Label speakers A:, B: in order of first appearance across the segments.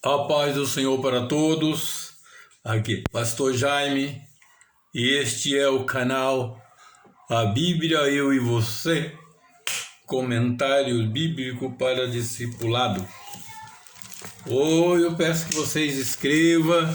A: A paz do Senhor para todos. Aqui, Pastor Jaime, e este é o canal A Bíblia, Eu e Você, comentário bíblico para discipulado. Eu peço que vocês escrevam.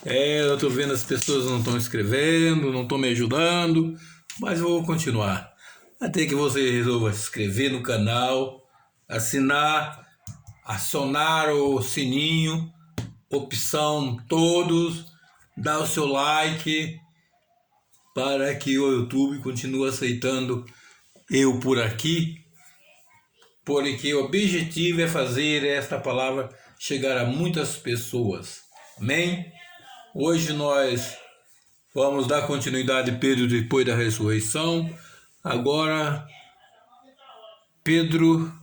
A: Eu estou vendo as pessoas não estão escrevendo, não estão me ajudando, mas eu vou continuar. Até que você resolva se inscrever no canal, assinar, acionar o sininho, opção todos, dar o seu like para que o YouTube continue aceitando eu por aqui, porque o objetivo é fazer esta palavra chegar a muitas pessoas. Amém? Hoje nós vamos dar continuidade a Pedro depois da ressurreição. Agora, Pedro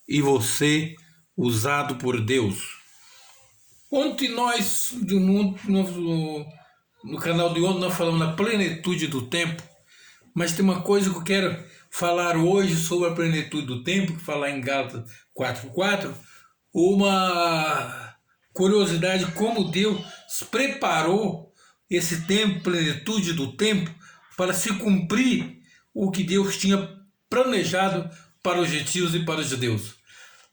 A: e você, usado por Deus. Ontem nós, no canal de ontem, nós falamos na plenitude do tempo, mas tem uma coisa que eu quero falar hoje sobre a plenitude do tempo, que falar em Gálatas 4:4, uma curiosidade como Deus preparou esse tempo, plenitude do tempo, para se cumprir o que Deus tinha planejado para os gentios e para os judeus.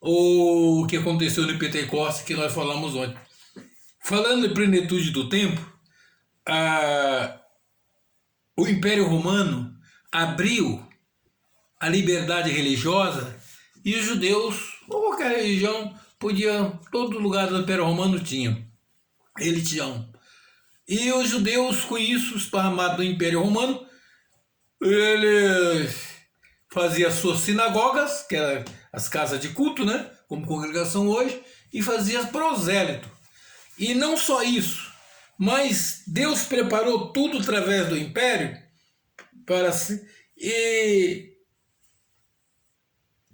A: O que aconteceu no Pentecostes, que nós falamos ontem. Falando em plenitude do tempo, o Império Romano abriu a liberdade religiosa e os judeus, ou qualquer religião, podiam, todo lugar do Império Romano tinha religião. E os judeus, com isso, esparramados do Império Romano, eles faziam suas sinagogas, que eram as casas de culto, né, como congregação hoje, e faziam prosélito. E não só isso, mas Deus preparou tudo através do Império para e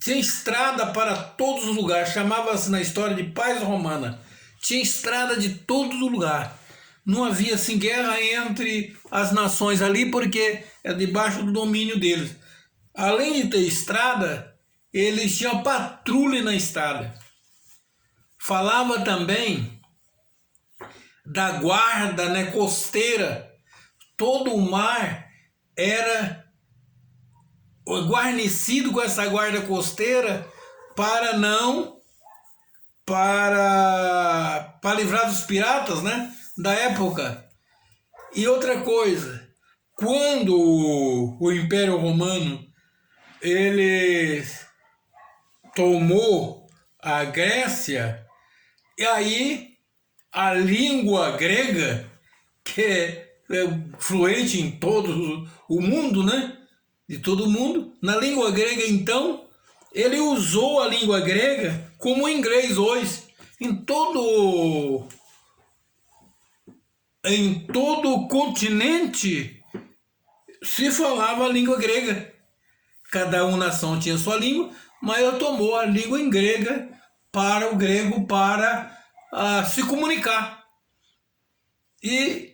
A: tinha estrada para todos os lugares, chamava-se na história de paz romana. Tinha estrada de todo lugar. Não havia assim guerra entre as nações ali, porque é debaixo do domínio deles. Além de ter estrada, eles tinham patrulha na estrada. Falava também da guarda, né, costeira. Todo o mar era guarnecido com essa guarda costeira para livrar dos piratas, né, da época. E outra coisa, quando o Império Romano ele tomou a Grécia, e aí a língua grega, que é fluente em todo o mundo, né? De todo mundo, na língua grega, então, ele usou a língua grega como o inglês hoje. Em todo o continente se falava a língua grega. Cada nação tinha sua língua, mas ele tomou a língua em grega para o grego para se comunicar. E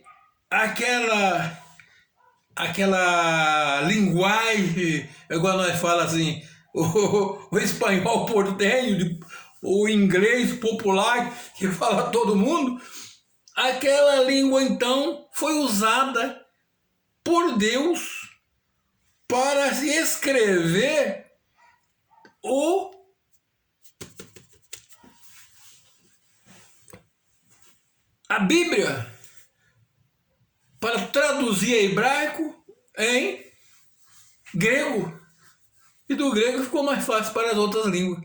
A: aquela linguagem, igual nós falamos assim, o espanhol portenho, o inglês popular, que fala todo mundo, aquela língua então foi usada por Deus para se escrever a Bíblia, para traduzir hebraico em grego. E do grego ficou mais fácil para as outras línguas.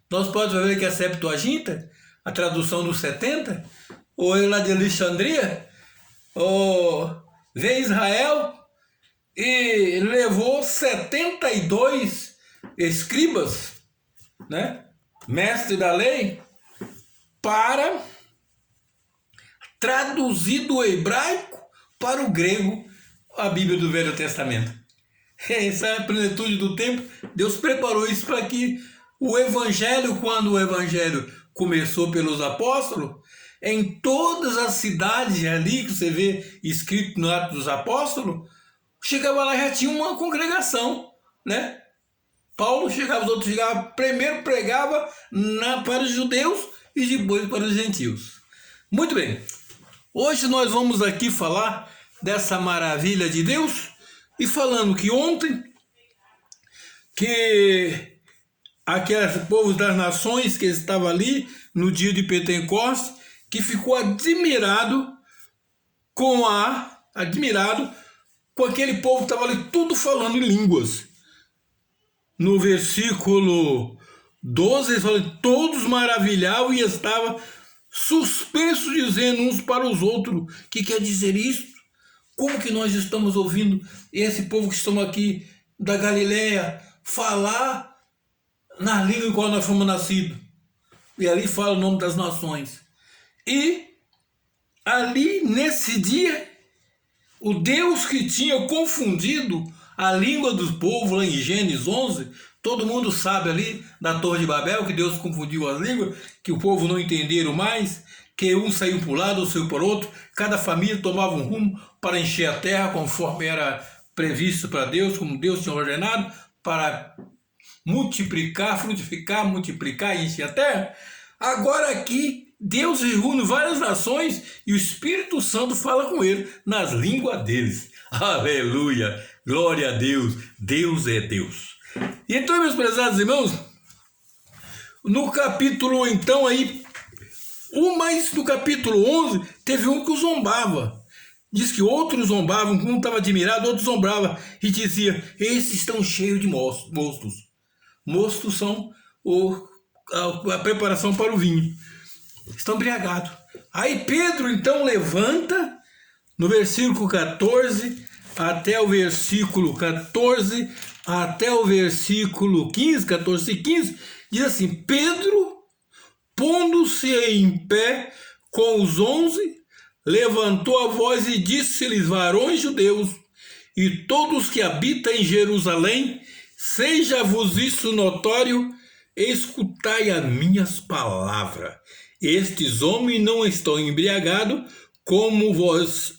A: Nós podemos ver que a Septuaginta, a tradução dos 70, ou lá de Alexandria, veio Israel e levou 72 escribas, né, mestre da lei, para traduzir do hebraico para o grego a Bíblia do Velho Testamento. Essa é a plenitude do tempo. Deus preparou isso para que o Evangelho, quando o Evangelho começou pelos apóstolos, em todas as cidades ali que você vê escrito no Atos dos Apóstolos, chegava lá e já tinha uma congregação, né? Paulo chegava, os outros chegavam, primeiro pregava para os judeus e depois para os gentios. Muito bem, hoje nós vamos aqui falar dessa maravilha de Deus, e falando que ontem, que aqueles povos das nações que estavam ali no dia de Pentecostes, que ficou admirado com aquele povo que estava ali tudo falando em línguas. No versículo 12, eles falam, todos maravilhavam e estavam suspensos, dizendo uns para os outros, o que quer dizer isso? Como que nós estamos ouvindo esse povo que estão aqui da Galileia falar na língua em qual nós fomos nascidos? E ali fala o nome das nações. E ali, nesse dia, o Deus que tinha confundido a língua dos povos, lá em Gênesis 11, todo mundo sabe ali, da Torre de Babel, que Deus confundiu as línguas, que o povo não entenderam mais, que um saiu para um lado, outro saiu para o outro, cada família tomava um rumo para encher a terra, conforme era previsto para Deus, como Deus tinha ordenado, para multiplicar, frutificar, multiplicar e encher a terra. Agora aqui, Deus reúne várias nações e o Espírito Santo fala com ele nas línguas deles. Aleluia! Glória a Deus! Deus é Deus. E então, meus prezados irmãos, no capítulo, então, aí, mas no capítulo 11, teve um que o zombava. Diz que outros zombavam, um estava admirado, outro zombava e dizia, esses estão cheios de mostos. Mostos são a preparação para o vinho. Estão embriagados. Aí Pedro, então, levanta, no versículo 14, até o versículo 14, até o versículo 15, 14 e 15, diz assim, Pedro, pondo-se em pé com os 11, levantou a voz e disse-lhes, varões judeus, e todos que habitam em Jerusalém, seja-vos isso notório, escutai as minhas palavras. Estes homens não estão embriagados, como vós,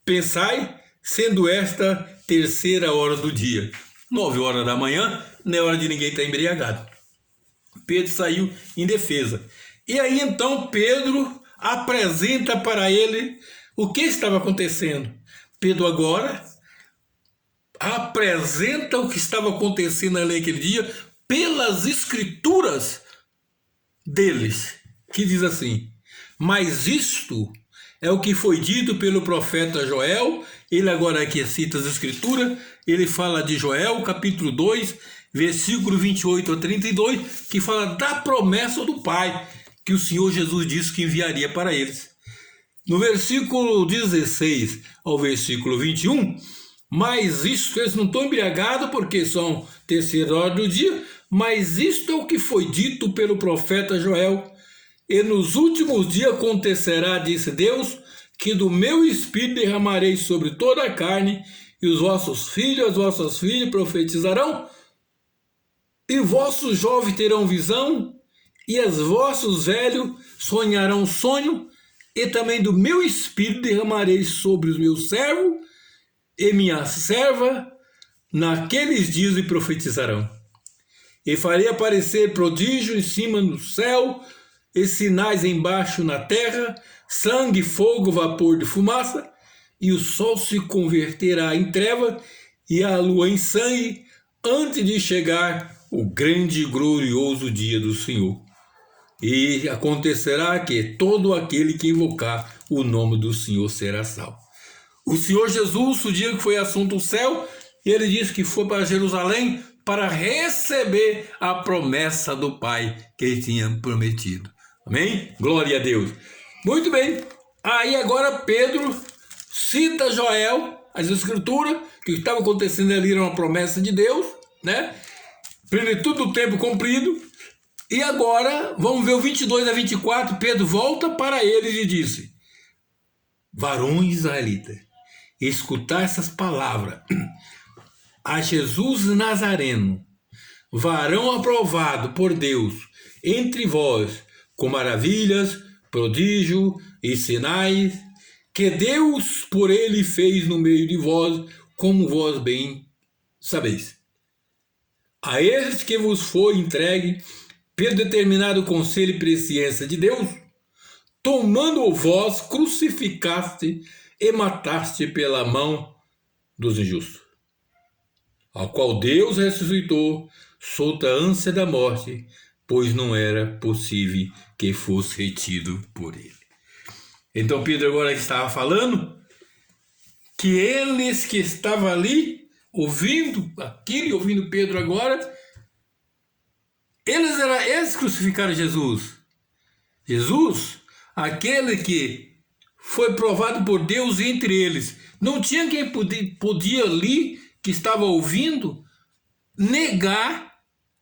A: pensai, sendo esta terceira hora do dia. 9 horas da manhã, não é hora de ninguém estar embriagado. Pedro saiu em defesa. E aí então Pedro apresenta para ele o que estava acontecendo. Pedro agora apresenta o que estava acontecendo ali naquele dia pelas escrituras deles, que diz assim, mas isto é o que foi dito pelo profeta Joel. Ele agora aqui cita as escrituras, ele fala de Joel, capítulo 2, versículo 28 a 32, que fala da promessa do Pai, que o Senhor Jesus disse que enviaria para eles. No versículo 16 ao versículo 21, mas isto, eles não estão embriagados porque são terceira hora do dia, mas isto é o que foi dito pelo profeta Joel. E nos últimos dias acontecerá, disse Deus, que do meu espírito derramarei sobre toda a carne, e os vossos filhos, as vossas filhas profetizarão, e vossos jovens terão visão, e os vossos velhos sonharão sonho, e também do meu espírito derramarei sobre os meus servos e minha serva, naqueles dias e profetizarão. E farei aparecer prodígio em cima no céu, e sinais embaixo na terra, sangue, fogo, vapor de fumaça, e o sol se converterá em treva, e a lua em sangue, antes de chegar o grande e glorioso dia do Senhor. E acontecerá que todo aquele que invocar o nome do Senhor será salvo. O Senhor Jesus, o dia que foi assunto ao céu, ele disse que foi para Jerusalém para receber a promessa do Pai que ele tinha prometido. Amém? Glória a Deus. Muito bem. Aí agora Pedro cita Joel, as escrituras, que estava acontecendo ali era uma promessa de Deus, né? Plenitude do tempo cumprido. E agora, vamos ver o 22 a 24, Pedro volta para eles e disse, varões israelitas, escutar essas palavras, a Jesus Nazareno, varão aprovado por Deus entre vós, com maravilhas, prodígio e sinais, que Deus por ele fez no meio de vós, como vós bem sabeis. A eles que vos foi entregue pelo determinado conselho e presciência de Deus, tomando-o vós, crucificaste e mataste pela mão dos injustos, ao qual Deus ressuscitou, solta a ânsia da morte, pois não era possível que fosse retido por ele. Então Pedro agora estava falando que eles que estavam ali, ouvindo aquilo e ouvindo Pedro agora, eles crucificaram Jesus. Jesus, aquele que foi provado por Deus entre eles. Não tinha quem podia ali, que estava ouvindo, negar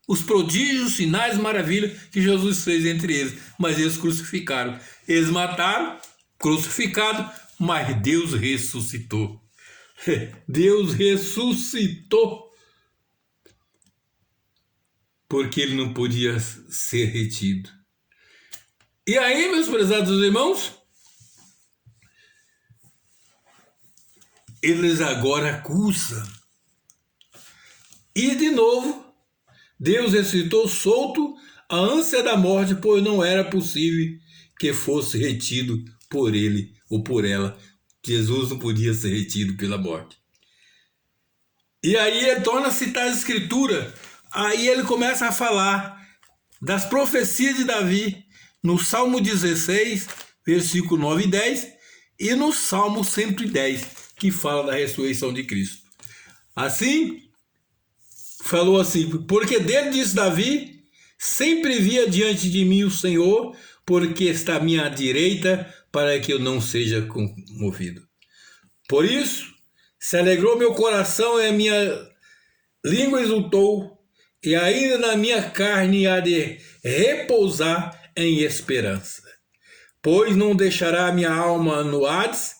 A: os prodígios, sinais, maravilhas que Jesus fez entre eles. Mas eles crucificaram. Eles mataram, crucificado, mas Deus ressuscitou. Deus ressuscitou. Porque ele não podia ser retido. E aí, meus prezados irmãos, eles agora acusam. E de novo, Deus ressuscitou solto a ânsia da morte, pois não era possível que fosse retido por ele ou por ela. Jesus não podia ser retido pela morte. E aí ele torna a citar a escritura. Aí ele começa a falar das profecias de Davi no Salmo 16, versículo 9 e 10, e no Salmo 110, que fala da ressurreição de Cristo. Assim, falou assim: porque dele disse Davi, sempre via diante de mim o Senhor, porque está à minha direita, para que eu não seja comovido. Por isso, se alegrou meu coração e a minha língua exultou, e ainda na minha carne há de repousar em esperança. Pois não deixará minha alma no Hades,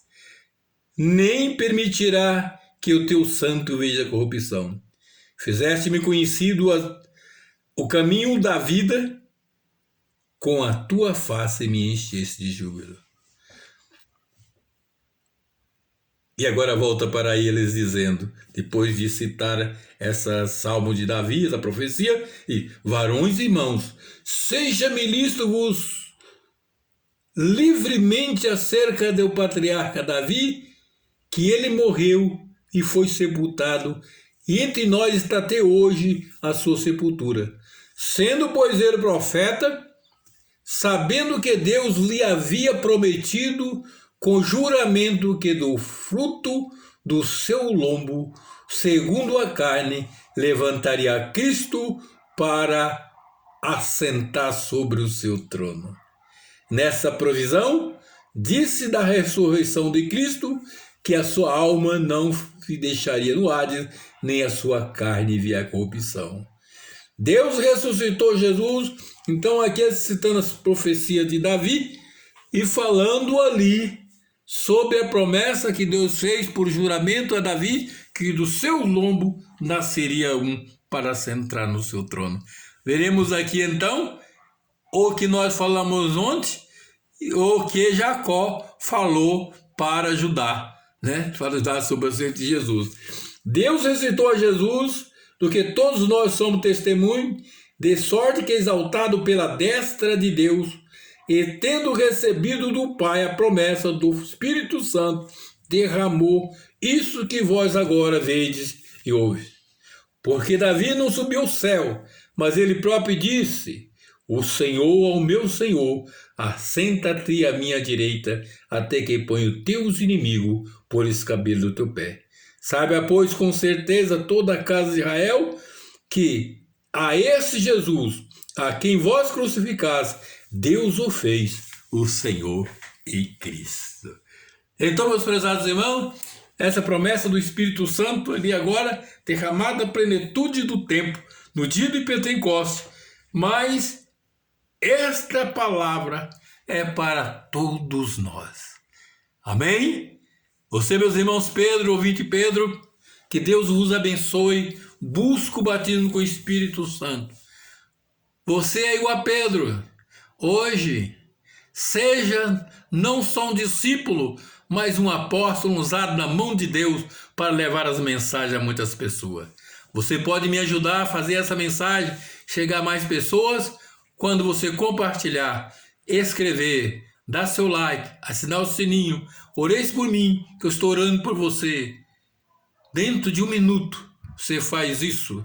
A: nem permitirá que o teu santo veja corrupção. Fizeste-me conhecido o caminho da vida, com a tua face me encheste de júbilo. E agora volta para eles dizendo, depois de citar essa salmo de Davi, essa profecia, e varões e irmãos, seja-me lícito-vos livremente acerca do patriarca Davi, que ele morreu e foi sepultado, e entre nós está até hoje a sua sepultura. Sendo, pois, ele profeta, sabendo que Deus lhe havia prometido com juramento que do fruto do seu lombo, segundo a carne, levantaria Cristo para assentar sobre o seu trono. Nessa provisão, disse da ressurreição de Cristo que a sua alma não se deixaria no Hades, nem a sua carne via a corrupção. Deus ressuscitou Jesus, então aqui citando as profecias de Davi e falando ali sobre a promessa que Deus fez por juramento a Davi, que do seu lombo nasceria um para sentar no seu trono. Veremos aqui então o que nós falamos ontem, o que Jacó falou para Judá, né? Para Judá sobre a semente de Jesus. Deus ressuscitou a Jesus, do que todos nós somos testemunhos, de sorte que exaltado pela destra de Deus, e tendo recebido do Pai a promessa do Espírito Santo, derramou isso que vós agora vedes e ouves. Porque Davi não subiu ao céu, mas ele próprio disse: o Senhor ao meu Senhor, assenta-te à minha direita, até que ponha teus inimigos por escabelo do teu pé. Saiba, pois, com certeza toda a casa de Israel, que a esse Jesus, a quem vós crucificaste, Deus o fez o Senhor e Cristo. Então, meus prezados irmãos, essa promessa do Espírito Santo ali agora, derramada a plenitude do tempo, no dia de Pentecostes, mas esta palavra é para todos nós. Amém? Você, meus irmãos Pedro, ouvinte Pedro, que Deus vos abençoe, busque o batismo com o Espírito Santo. Você é igual a Pedro. Hoje, seja não só um discípulo, mas um apóstolo usado na mão de Deus para levar as mensagens a muitas pessoas. Você pode me ajudar a fazer essa mensagem chegar a mais pessoas, quando você compartilhar, escrever, dar seu like, assinar o sininho, oreis por mim, que eu estou orando por você. Dentro de 1 minuto, você faz isso.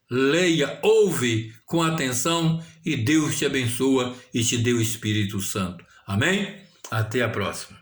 A: Leia, ouve com atenção e Deus te abençoa e te dê o Espírito Santo. Amém? Até a próxima.